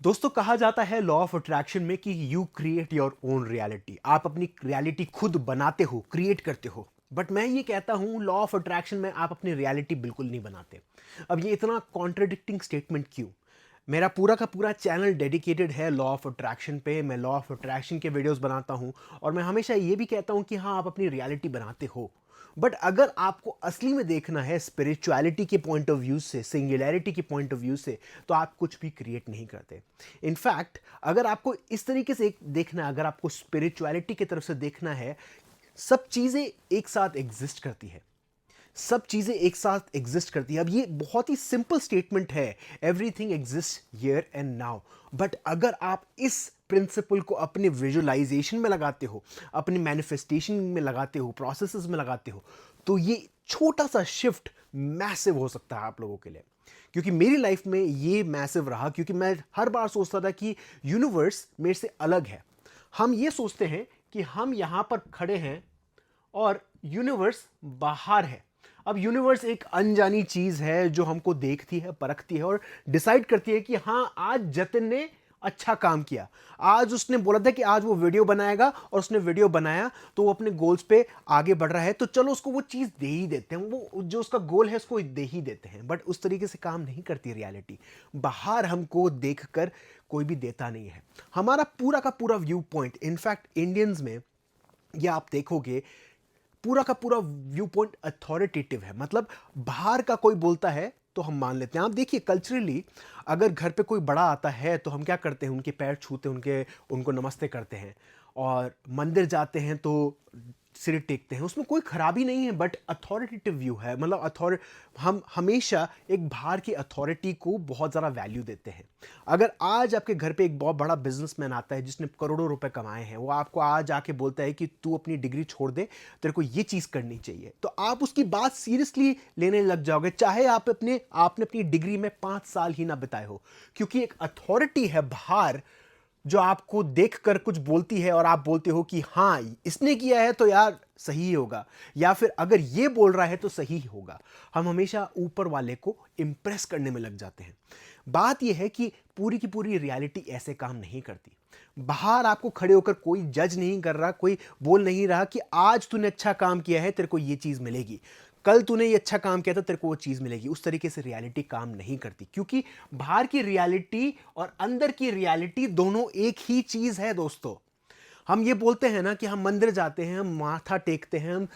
दोस्तों, कहा जाता है लॉ ऑफ अट्रैक्शन में कि you create your own reality. आप अपनी रियलिटी खुद बनाते हो, क्रिएट करते हो। बट मैं ये कहता हूं लॉ ऑफ अट्रैक्शन में आप अपनी रियलिटी बिल्कुल नहीं बनाते। अब ये इतना कॉन्ट्रडिक्टिंग स्टेटमेंट क्यों? मेरा पूरा का पूरा चैनल डेडिकेटेड है लॉ ऑफ अट्रैक्शन पे। मैं लॉ ऑफ अट्रैक्शन के वीडियोस बनाता हूं और मैं हमेशा ये भी कहता हूं कि हाँ, आप अपनी रियलिटी बनाते हो। बट अगर आपको असली में देखना है स्पिरिचुअलिटी के पॉइंट ऑफ व्यू से, सिंगुलैरिटी के पॉइंट ऑफ व्यू से, तो आप कुछ भी क्रिएट नहीं करते। इनफैक्ट अगर आपको इस तरीके से देखना है, अगर आपको स्पिरिचुअलिटी की तरफ से देखना है, सब चीज़ें एक साथ एग्जिस्ट करती है। सब चीज़ें एक साथ एग्जिस्ट करती है। अब ये बहुत ही सिंपल स्टेटमेंट है, everything exist here and now. But अगर आप इस प्रिंसिपल को अपने विजुअलाइजेशन में लगाते हो, अपने मैनिफेस्टेशन में लगाते हो, प्रोसेसेस में लगाते हो, तो ये छोटा सा शिफ्ट मैसिव हो सकता है आप लोगों के लिए। क्योंकि मेरी लाइफ में ये मैसिव रहा, क्योंकि मैं हर बार सोचता था कि यूनिवर्स मेरे से अलग है। हम ये सोचते हैं कि हम यहां पर खड़े हैं और यूनिवर्स बाहर है। अब यूनिवर्स एक अनजानी चीज है जो हमको देखती है, परखती है और डिसाइड करती है कि हाँ, आज जतिन ने अच्छा काम किया। आज उसने बोला था कि आज वो वीडियो बनाएगा और उसने वीडियो बनाया, तो वो अपने गोल्स पे आगे बढ़ रहा है, तो चलो उसको वो चीज दे ही देते हैं। वो जो उसका गोल है उसको दे ही देते हैं। बट उस तरीके से काम नहीं करती रियलिटी। बाहर हमको देखकर कोई भी देता नहीं है। हमारा पूरा का पूरा व्यू पॉइंट, इनफैक्ट इंडियंस में, या आप देखोगे, पूरा का पूरा व्यू पॉइंट अथॉरिटेटिव है। मतलब बाहर का कोई बोलता है तो हम मान लेते हैं। आप देखिए, कल्चरली अगर घर पे कोई बड़ा आता है तो हम क्या करते हैं, उनके पैर छूते हैं, उनको नमस्ते करते हैं। और मंदिर जाते हैं तो सिर टेकते हैं। उसमें कोई खराबी नहीं है, बट अथॉरिटेटिव व्यू है। मतलब हम हमेशा एक बाहर की अथॉरिटी को बहुत ज़्यादा वैल्यू देते हैं। अगर आज आपके घर पे एक बहुत बड़ा बिजनेसमैन आता है जिसने करोड़ों रुपए कमाए हैं, वो आपको आज आके बोलता है कि तू अपनी डिग्री छोड़ दे, तेरे को ये चीज़ करनी चाहिए, तो आप उसकी बात सीरियसली लेने लग जाओगे, चाहे आपने अपनी डिग्री में 5 साल ही ना बिताए हो। क्योंकि एक अथॉरिटी है बाहर जो आपको देखकर कुछ बोलती है और आप बोलते हो कि हाँ, इसने किया है तो यार सही ही होगा, या फिर अगर ये बोल रहा है तो सही ही होगा। हम हमेशा ऊपर वाले को इंप्रेस करने में लग जाते हैं। बात यह है कि पूरी की पूरी रियलिटी ऐसे काम नहीं करती। बाहर आपको खड़े होकर कोई जज नहीं कर रहा, कोई बोल नहीं रहा कि आज तूने अच्छा काम किया है, तेरे को ये चीज मिलेगी, कल तूने ये अच्छा काम किया था, तेरे को वो चीज मिलेगी। उस तरीके से रियलिटी काम नहीं करती, क्योंकि बाहर की रियलिटी और अंदर की रियलिटी दोनों एक ही चीज है दोस्तों। हम ये बोलते हैं ना कि हम मंदिर जाते हैं, हम माथा टेकते हैं, हम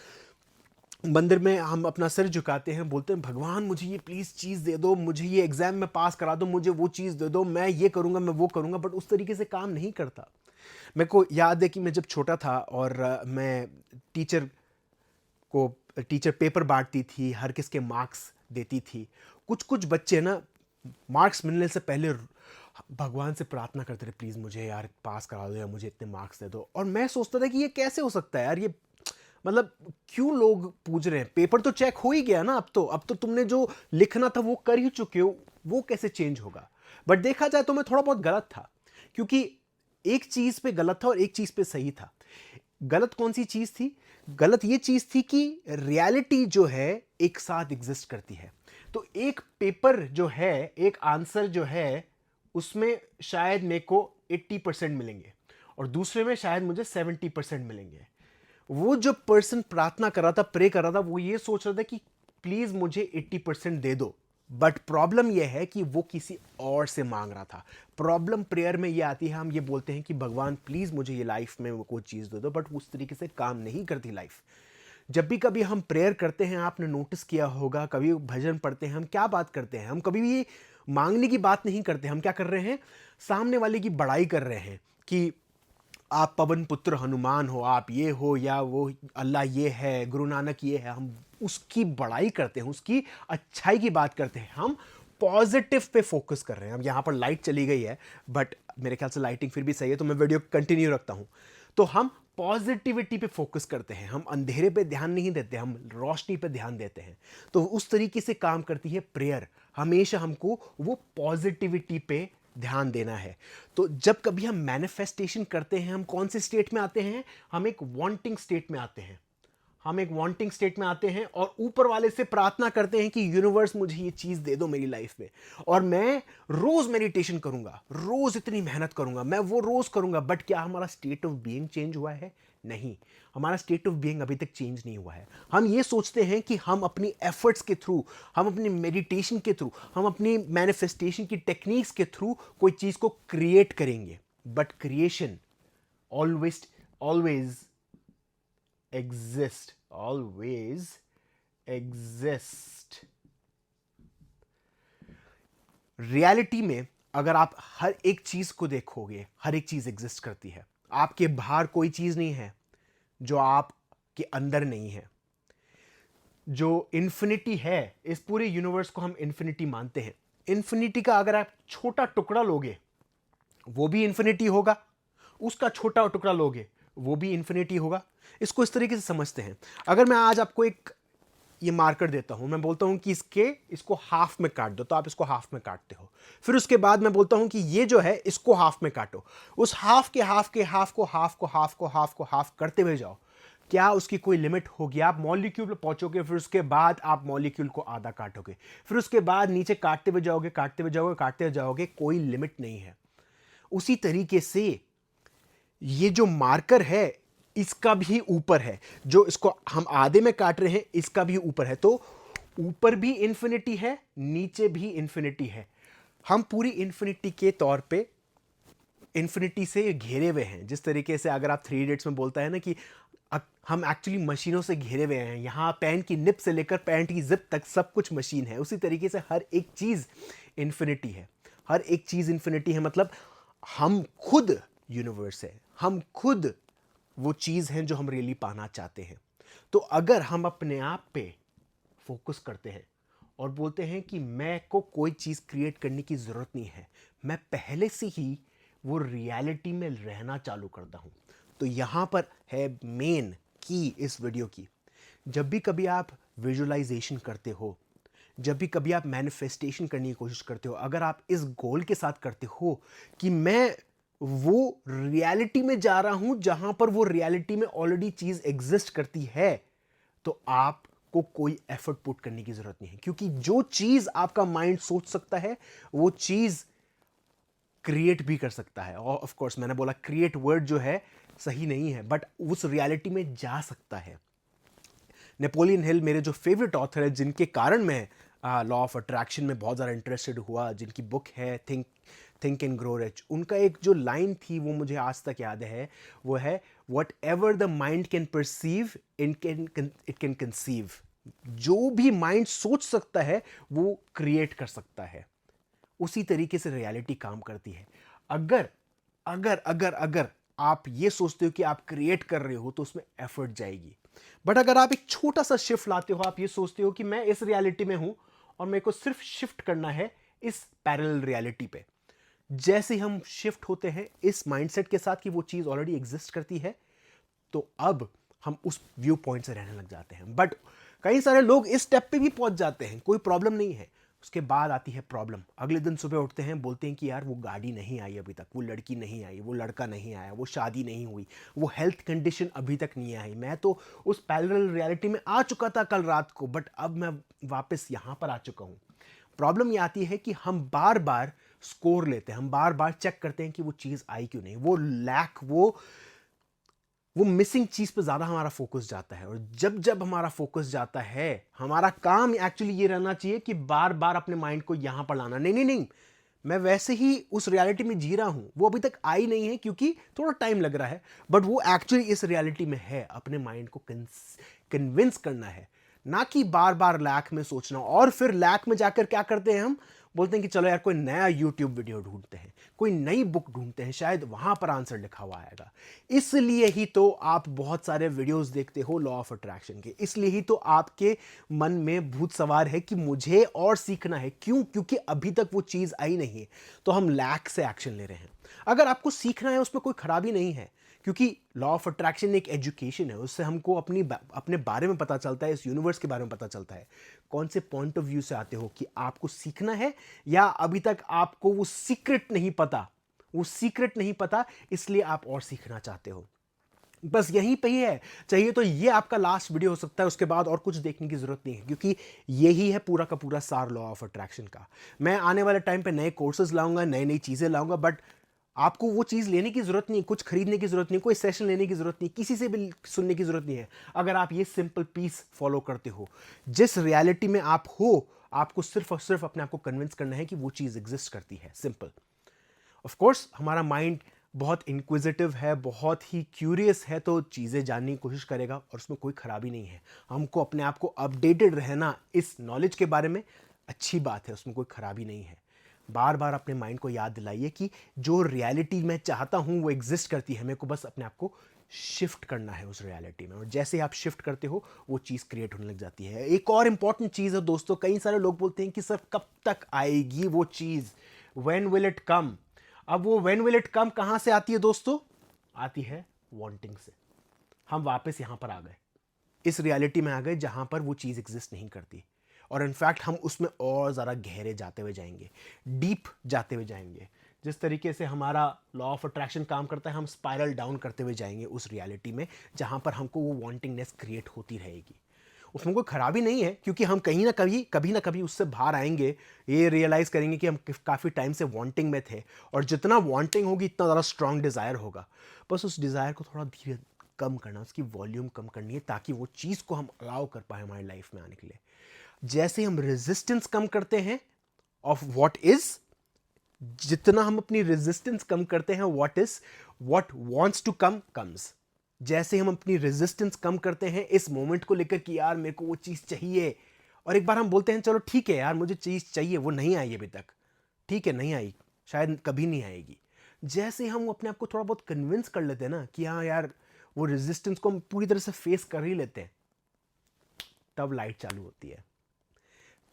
मंदिर में हम अपना सिर झुकाते हैं, बोलते हैं भगवान मुझे ये प्लीज चीज दे दो, मुझे ये एग्जाम में पास करा दो, मुझे वो चीज दे दो, मैं ये करूंगा, मैं वो करूंगा। बट उस तरीके से काम नहीं करता। मेरे को याद है कि मैं जब छोटा था और मैं टीचर को टीचर पेपर बांटती थी, हर किसके मार्क्स देती थी। कुछ कुछ बच्चे ना, मार्क्स मिलने से पहले भगवान से प्रार्थना करते थे, प्लीज़ मुझे यार पास करा दो, या मुझे इतने मार्क्स दे दो। और मैं सोचता था कि ये कैसे हो सकता है यार, ये मतलब क्यों लोग पूछ रहे हैं? पेपर तो चेक हो ही गया ना। अब तो तुमने जो लिखना था वो कर ही चुके हो, वो कैसे चेंज होगा? बट देखा जाए तो मैं थोड़ा बहुत गलत था, क्योंकि एक चीज पे गलत था और एक चीज पे सही था। गलत कौन सी चीज थी? गलत ये चीज थी कि रियलिटी जो है एक साथ एग्जिस्ट करती है। तो एक पेपर जो है, एक आंसर जो है, उसमें शायद मेरे को 80% मिलेंगे और दूसरे में शायद मुझे 70% मिलेंगे। वो जो पर्सन प्रार्थना कर रहा था, प्रे कर रहा था, वो ये सोच रहा था कि प्लीज मुझे 80% दे दो। बट प्रॉब्लम यह है कि वो किसी और से मांग रहा था। प्रॉब्लम प्रेयर में ये आती है, हम ये बोलते हैं कि भगवान प्लीज मुझे ये लाइफ में वो कोई चीज दे दो, बट उस तरीके से काम नहीं करती लाइफ। जब भी कभी हम प्रेयर करते हैं, आपने नोटिस किया होगा, कभी भजन पढ़ते हैं, हम क्या बात करते हैं? हम कभी भी मांगने की बात नहीं करते। हम क्या कर रहे हैं? सामने वाले की बड़ाई कर रहे हैं कि आप पवन पुत्र हनुमान हो, आप ये हो, या वो अल्लाह ये है, गुरु नानक ये है। हम उसकी बड़ाई करते हैं, उसकी अच्छाई की बात करते हैं। हम पॉजिटिव पे फोकस कर रहे हैं। अब यहाँ पर लाइट चली गई है, बट मेरे ख्याल से लाइटिंग फिर भी सही है, तो मैं वीडियो कंटिन्यू रखता हूँ। तो हम पॉजिटिविटी पे फोकस करते हैं, हम अंधेरे पे ध्यान नहीं देते, हम रोशनी पे ध्यान देते हैं। तो उस तरीके से काम करती है प्रेयर। हमेशा हमको वो पॉजिटिविटी पे ध्यान देना है। तो जब कभी हम मैनिफेस्टेशन करते हैं, हम कौन से स्टेट में आते हैं? हम एक वांटिंग स्टेट में आते हैं। हम एक वांटिंग स्टेट में आते हैं और ऊपर वाले से प्रार्थना करते हैं कि यूनिवर्स मुझे ये चीज दे दो मेरी लाइफ में, और मैं रोज मेडिटेशन करूंगा, रोज इतनी मेहनत करूंगा, मैं वो रोज करूंगा। बट क्या हमारा स्टेट ऑफ बीइंग चेंज हुआ है? नहीं, हमारा स्टेट ऑफ बीइंग अभी तक चेंज नहीं हुआ है। हम ये सोचते हैं कि हम अपनी एफर्ट्स के थ्रू, हम अपनी मेडिटेशन के थ्रू, हम अपनी मैनिफेस्टेशन की टेक्निक्स के थ्रू कोई चीज को क्रिएट करेंगे। But creation always always exist, always exist। Reality में अगर आप हर एक चीज को देखोगे, हर एक चीज एग्जिस्ट करती है। आपके बाहर कोई चीज नहीं है जो आपके अंदर नहीं है। जो इन्फिनिटी है, इस पूरे यूनिवर्स को हम इन्फिनिटी मानते हैं। इन्फिनिटी का अगर आप छोटा टुकड़ा लोगे वो भी इन्फिनिटी होगा, उसका छोटा टुकड़ा लोगे वो भी इन्फिनिटी होगा। इसको इस तरीके से समझते हैं। अगर मैं आज आपको एक ये मार्कर देता हूं, मैं बोलता हूं कि इसको हाफ में काट दो, तो आप इसको हाफ में काटते हो। फिर उसके बाद मैं बोलता हूं कि ये जो है इसको हाफ में काटो। उस हाफ के हाफ के हाफ को हाफ को हाफ को हाफ को हाफ करते हुए जाओ। क्या उसकी कोई लिमिट होगी? आप मॉलिक्यूल पे पहुंचोगे, फिर उसके बाद आप मॉलिक्यूल को आधा काटोगे, फिर उसके बाद नीचे काटते हुए जाओगे, काटते हुए जाओगे, काटते हुए जाओगे, कोई लिमिट नहीं है। उसी तरीके से ये जो मार्कर है इसका भी ऊपर है, जो इसको हम आधे में काट रहे हैं इसका भी ऊपर है। तो ऊपर भी इन्फिनिटी है, नीचे भी इन्फिनिटी है। हम पूरी इन्फिनिटी के तौर पे इन्फिनिटी से घेरे हुए हैं। जिस तरीके से अगर आप 3 इडियट्स में बोलता है ना कि हम एक्चुअली मशीनों से घिरे हुए हैं, यहाँ पेन की निप से लेकर पैंट की जिप तक सब कुछ मशीन है। उसी तरीके से हर एक चीज इन्फिनिटी है, हर एक चीज इन्फिनिटी है। मतलब हम खुद यूनिवर्स है, हम खुद वो चीज हैं जो हम रियली पाना चाहते हैं। तो अगर हम अपने आप पे फोकस करते हैं और बोलते हैं कि मैं को कोई चीज क्रिएट करने की जरूरत नहीं है, मैं पहले से ही वो रियलिटी में रहना चालू करता हूं, तो यहां पर है मेन की इस वीडियो की। जब भी कभी आप विजुअलाइजेशन करते हो, जब भी कभी आप मैनिफेस्टेशन करने की कोशिश करते हो, अगर आप इस गोल के साथ करते हो कि मैं वो रियलिटी में जा रहा हूं जहां पर वो रियलिटी में ऑलरेडी चीज एग्जिस्ट करती है, तो आपको कोई एफर्ट पुट करने की जरूरत नहीं है। क्योंकि जो चीज आपका माइंड सोच सकता है वो चीज क्रिएट भी कर सकता है। और ऑफ कोर्स मैंने बोला क्रिएट वर्ड जो है सही नहीं है, बट उस रियलिटी में जा सकता है। नेपोलियन हिल मेरे जो फेवरेट ऑथर है, जिनके कारण मैं लॉ ऑफ अट्रैक्शन में बहुत ज़्यादा इंटरेस्टेड हुआ, जिनकी बुक है थिंक एंड ग्रो रिच, उनका एक जो लाइन थी वो मुझे आज तक याद है। वो है what ever the mind can perceive it can conceive. जो भी माइंड सोच सकता है वो क्रिएट कर सकता है। उसी तरीके से रियलिटी काम करती है। अगर अगर अगर अगर आप ये सोचते हो कि आप क्रिएट कर रहे हो तो उसमें एफर्ट जाएगी। बट अगर आप एक छोटा सा शिफ्ट लाते हो, आप ये सोचते हो कि मैं इस रियलिटी में हूं और मेरे को सिर्फ शिफ्ट करना है इस पैरेलल रियलिटी पे। जैसे हम शिफ्ट होते हैं इस माइंडसेट के साथ कि वो चीज ऑलरेडी एग्जिस्ट करती है, तो अब हम उस व्यू पॉइंट से रहने लग जाते हैं। बट कई सारे लोग इस स्टेप पे भी पहुंच जाते हैं, कोई प्रॉब्लम नहीं है। उसके बाद आती है प्रॉब्लम। अगले दिन सुबह उठते हैं, बोलते हैं कि यार वो गाड़ी नहीं आई अभी तक, वो लड़की नहीं आई, वो लड़का नहीं आया, वो शादी नहीं हुई, वो हेल्थ कंडीशन अभी तक नहीं आई। मैं तो उस पैरेलल रियलिटी में आ चुका था कल रात को, बट अब मैं वापस यहां पर आ चुका हूं। प्रॉब्लम ये आती है कि हम बार बार स्कोर लेते हैं, हम बार बार चेक करते हैं कि वो चीज आई क्यों नहीं। वो लैक, वो मिसिंग चीज पे ज्यादा हमारा फोकस जाता है। और जब जब हमारा फोकस जाता है, हमारा काम एक्चुअली ये रहना चाहिए कि बार बार अपने माइंड को यहां पर लाना। नहीं नहीं नहीं, मैं वैसे ही उस रियलिटी में जी रहा हूं, वो अभी तक आई नहीं है क्योंकि थोड़ा टाइम लग रहा है, बट वो एक्चुअली इस रियलिटी में है। अपने माइंड को कन्विंस करना है, ना कि बार बार लैक में सोचना। और फिर लैक में जाकर क्या करते हैं, हम बोलते हैं कि चलो यार कोई नया यूट्यूब वीडियो ढूंढते हैं, कोई नई बुक ढूंढते हैं, शायद वहां पर आंसर लिखा हुआ आएगा। इसलिए ही तो आप बहुत सारे वीडियोस देखते हो लॉ ऑफ अट्रैक्शन के, इसलिए ही तो आपके मन में भूत सवार है कि मुझे और सीखना है। क्यों? क्योंकि अभी तक वो चीज आई नहीं है, तो हम लैक से एक्शन ले रहे हैं। अगर आपको सीखना है उसमें कोई खराबी नहीं है, क्योंकि लॉ ऑफ अट्रैक्शन एक एजुकेशन है। उससे हमको अपने बारे में पता चलता है, इस यूनिवर्स के बारे में पता चलता है। कौन से पॉइंट ऑफ व्यू से आते हो कि आपको सीखना है, या अभी तक आपको वो सीक्रेट नहीं पता, वो सीक्रेट नहीं पता इसलिए आप और सीखना चाहते हो। बस यहीं पे ही है। चाहिए तो ये आपका लास्ट वीडियो हो सकता है, उसके बाद और कुछ देखने की ज़रूरत नहीं है, क्योंकि यही है पूरा का पूरा सार लॉ ऑफ अट्रैक्शन का। मैं आने वाले टाइम पे नए कोर्सेज लाऊंगा, नई नई चीज़ें लाऊंगा, बट आपको वो चीज़ लेने की ज़रूरत नहीं, कुछ खरीदने की ज़रूरत नहीं, कोई सेशन लेने की ज़रूरत नहीं, किसी से भी सुनने की ज़रूरत नहीं है। अगर आप ये सिंपल पीस फॉलो करते हो, जिस रियलिटी में आप हो, आपको सिर्फ और सिर्फ अपने आप को कन्विंस करना है कि वो चीज़ एग्जिस्ट करती है। सिंपल। ऑफ कोर्स हमारा माइंड बहुत इंक्विजिटिव है, बहुत ही क्यूरियस है, तो चीज़ें जानने की कोशिश करेगा और उसमें कोई खराबी नहीं है। हमको अपने आप को अपडेटेड रहना इस नॉलेज के बारे में अच्छी बात है, उसमें कोई खराबी नहीं है। बार बार अपने माइंड को याद दिलाइए कि जो रियलिटी मैं चाहता हूँ वो एग्जिस्ट करती है, मेरे को बस अपने आप को शिफ्ट करना है उस रियलिटी में, और जैसे ही आप शिफ्ट करते हो वो चीज़ क्रिएट होने लग जाती है। एक और इंपॉर्टेंट चीज़ है दोस्तों, कई सारे लोग बोलते हैं कि सर कब तक आएगी वो चीज़, व्हेन विल इट कम। अब वो व्हेन विल इट कम कहां से आती है दोस्तों? आती है वांटिंग से। हम वापस यहां पर आ गए, इस रियलिटी में आ गए जहां पर वो चीज़ एग्जिस्ट नहीं करती, और इनफैक्ट हम उसमें और ज़्यादा गहरे जाते हुए जाएंगे, डीप जाते हुए जाएंगे। जिस तरीके से हमारा लॉ ऑफ अट्रैक्शन काम करता है, हम स्पाइरल डाउन करते हुए जाएंगे उस रियलिटी में जहां पर हमको वो वांटिंगनेस क्रिएट होती रहेगी। उसमें कोई खराबी नहीं है, क्योंकि हम कभी ना कभी उससे बाहर आएंगे, ये रियलाइज़ करेंगे कि हम काफ़ी टाइम से वांटिंग में थे, और जितना वांटिंग होगी इतना ज़्यादा स्ट्रांग डिज़ायर होगा। बस उस डिज़ायर को थोड़ा धीरे कम करना, उसकी वॉल्यूम कम करनी है, ताकि वो चीज़ को हम अलाउ कर पाए हमारी लाइफ में आने के लिए। जैसे हम रेजिस्टेंस कम करते हैं ऑफ व्हाट इज, जितना हम अपनी रेजिस्टेंस कम करते हैं what is, what wants to come comes. जैसे हम अपनी रेजिस्टेंस कम करते हैं इस मोमेंट को लेकर कि यार मेरे को वो चीज़ चाहिए, और एक बार हम बोलते हैं चलो ठीक है यार मुझे चीज़ चाहिए, वो नहीं आई अभी तक, ठीक है नहीं आई, शायद कभी नहीं आएगी। जैसे हम अपने आप को थोड़ा बहुत कन्विंस कर लेते हैं ना कि हाँ यार वो रेजिस्टेंस को हम पूरी तरह से फेस कर ही लेते हैं, तब लाइट चालू होती है,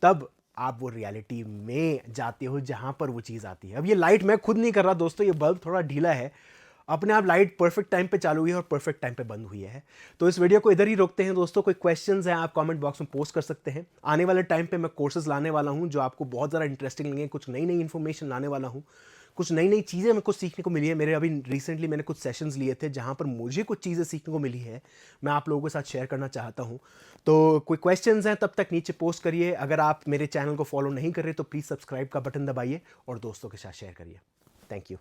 तब आप वो रियलिटी में जाते हो जहां पर वो चीज़ आती है। अब ये लाइट मैं खुद नहीं कर रहा दोस्तों, ये बल्ब थोड़ा ढीला है, अपने आप लाइट परफेक्ट टाइम पे चालू हुई है और परफेक्ट टाइम पे बंद हुई है। तो इस वीडियो को इधर ही रोकते हैं दोस्तों। कोई क्वेश्चंस हैं आप कमेंट बॉक्स में पोस्ट कर सकते हैं। आने वाले टाइम पे मैं कोर्सेज लाने वाला हूं जो आपको बहुत ज़्यादा इंटरेस्टिंग लगेंगे, कुछ नई नई इन्फॉर्मेशन लाने वाला हूं, कुछ नई नई चीज़ें मेरे को सीखने को मिली है। मेरे अभी रिसेंटली मैंने कुछ सेशंस लिए थे जहां पर मुझे कुछ चीज़ें सीखने को मिली है, मैं आप लोगों के साथ शेयर करना चाहता हूं। तो कोई क्वेश्चंस हैं तब तक नीचे पोस्ट करिए। अगर आप मेरे चैनल को फॉलो नहीं कर रहे तो प्लीज़ सब्सक्राइब का बटन दबाइए और दोस्तों के साथ शेयर करिए। Thank you.